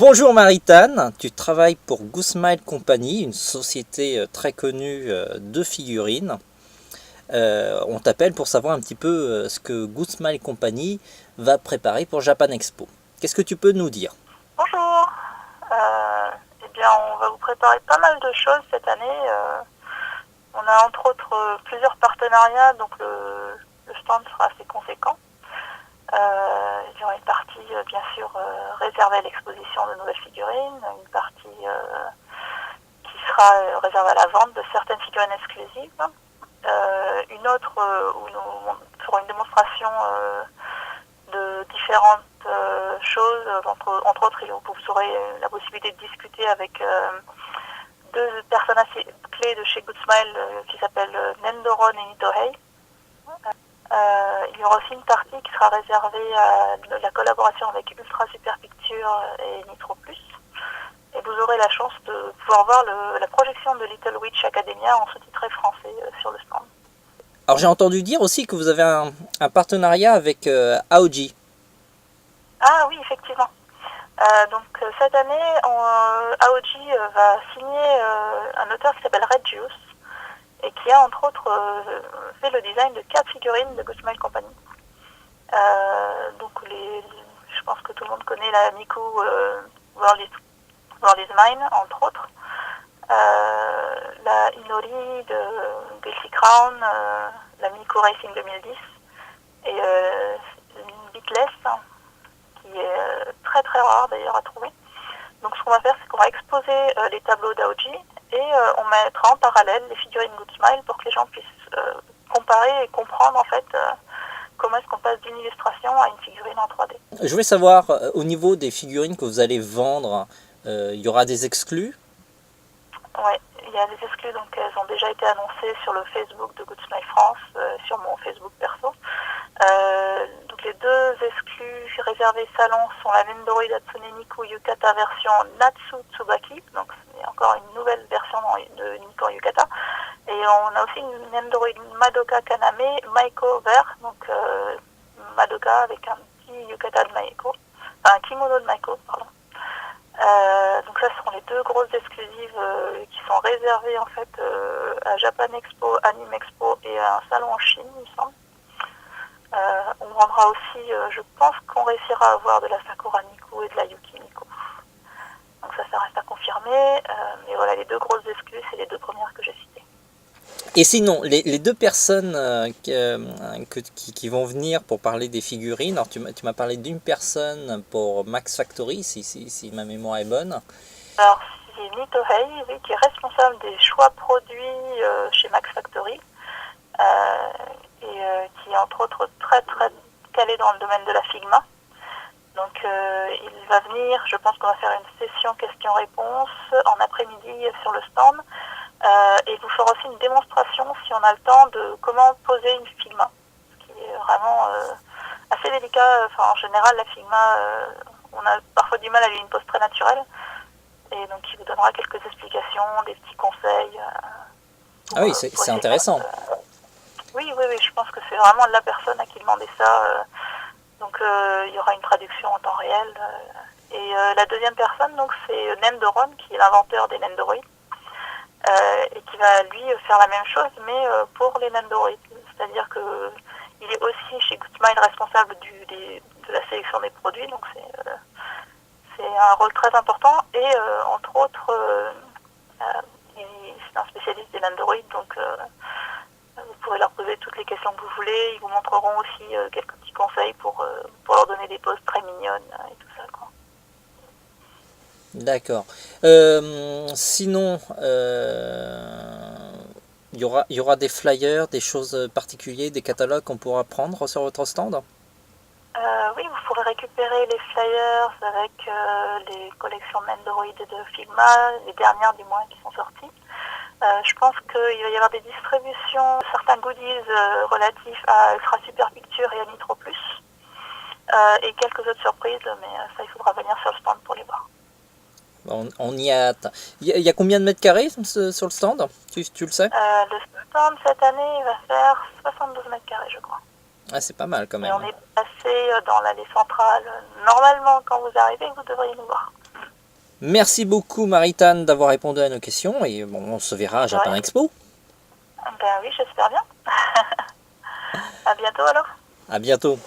Bonjour Maritane, tu travailles pour Goodsmile Company, une société très connue de figurines. On t'appelle pour savoir un petit peu ce que Goodsmile Company va préparer pour Japan Expo. Qu'est-ce que tu peux nous dire? Bonjour. Eh bien, on va vous préparer pas mal de choses cette année. On a entre autres plusieurs partenariats, donc le stand sera assez conséquent. Il y aura une partie, bien sûr, réservée à l'exposition de nouvelles figurines, une partie qui sera réservée à la vente de certaines figurines exclusives, une autre où nous ferons une démonstration de différentes choses. Entre autres, vous aurez la possibilité de discuter avec deux personnes assez clés de chez Goodsmile qui s'appellent Nendoron et Nitohei. Il y aura aussi une partie qui sera réservée à la collaboration avec Ultra Super Pictures et Nitro Plus. Et vous aurez la chance de pouvoir voir la projection de Little Witch Academia en sous-titré français sur le stand. Alors j'ai entendu dire aussi que vous avez un partenariat avec Aoji. Ah oui, effectivement. Cette année, Aoji va signer un auteur qui s'appelle Red Juice et qui a entre autres fait le design de 4 figurines de Goodsmile Company. Je pense que tout le monde connaît la Miku World is Mine, entre autres. La Inori de Guilty Crown, la Miku Racing 2010 et une Beatless, qui est très très rare d'ailleurs à trouver. Donc ce qu'on va faire, c'est qu'on va exposer les tableaux d'Aoji et on mettra en parallèle les figurines Goodsmile pour que les gens puissent comparer et comprendre en fait comment est-ce qu'on passe d'une illustration à une figurine en 3D. Je voulais savoir, au niveau des figurines que vous allez vendre, il y aura des exclus? Ouais, il y a des exclus, donc elles ont déjà été annoncées sur le Facebook de Goodsmile France, sur mon Facebook perso. Donc les deux exclus réservés salon sont la Nendoroi Hatsune Miku Yukata version Natsu Tsubaki, donc c'est encore une nouvelle version de Niku en Yukata. Et on a aussi une Nendoroi Madoka Kaname Maiko vert, donc Madoka avec un petit Yukata de Maiko, enfin un kimono de Maiko, pardon. Donc ça seront les deux grosses exclusives qui sont réservées en fait à Japan Expo, Anime Expo et à un salon en Chine, il me semble. On vendra aussi, je pense qu'on réussira à avoir de la Sakura Miku et de la Yuki Miku. Donc ça reste à confirmer. Mais voilà, les deux grosses exclus, c'est les deux premières que j'ai citées. Et sinon, les deux personnes qui vont venir pour parler des figurines, alors tu m'as parlé d'une personne pour Max Factory, si ma mémoire est bonne. Alors c'est Nitohei, oui, qui est responsable des choix produits chez Max Factory qui est entre autres très très calé dans le domaine de la Figma. Donc il va venir, je pense qu'on va faire une session questions-réponses en après-midi sur le stand. Et vous fera aussi une démonstration, si on a le temps, de comment poser une Figma, ce qui est vraiment assez délicat. Enfin, en général, la Figma, on a parfois du mal à lui une pose très naturelle. Et donc, il vous donnera quelques explications, des petits conseils. Ah oui, c'est intéressant. Oui, je pense que c'est vraiment la personne à qui demander ça. Donc, il y aura une traduction en temps réel. Et la deuxième personne, donc, c'est Nendoron, qui est l'inventeur des Nendoroi. Et qui va lui faire la même chose mais pour les Nendoroi. C'est-à-dire que il est aussi chez Goodsmile responsable de la sélection des produits, donc c'est un rôle très important et entre autres c'est un spécialiste des Nendoroi, donc vous pourrez leur poser toutes les questions que vous voulez. Ils vous montreront aussi quelques petits conseils pour leur donner des poses très mignonnes et tout ça, quoi. D'accord. Sinon, il y aura des flyers, des choses particulières, des catalogues qu'on pourra prendre sur votre stand? Oui, vous pourrez récupérer les flyers avec les collections Nendoroi de Figma, les dernières du moins qui sont sorties. Je pense qu'il va y avoir des distributions, certains goodies relatifs à Ultra Super Pictures et à Nitro Plus, et quelques autres surprises, mais ça il faudra venir sur le stand pour les voir. On y a hâte. Il y a combien de mètres carrés sur le stand? Tu le sais? Le stand cette année il va faire 72 mètres carrés, je crois. Ah, c'est pas mal quand Et même. on est passé dans l'allée centrale. Normalement, quand vous arrivez, vous devriez nous voir. Merci beaucoup Maritane d'avoir répondu à nos questions et bon, on se verra à Japan Expo. Ben oui, j'espère bien. À bientôt alors. À bientôt.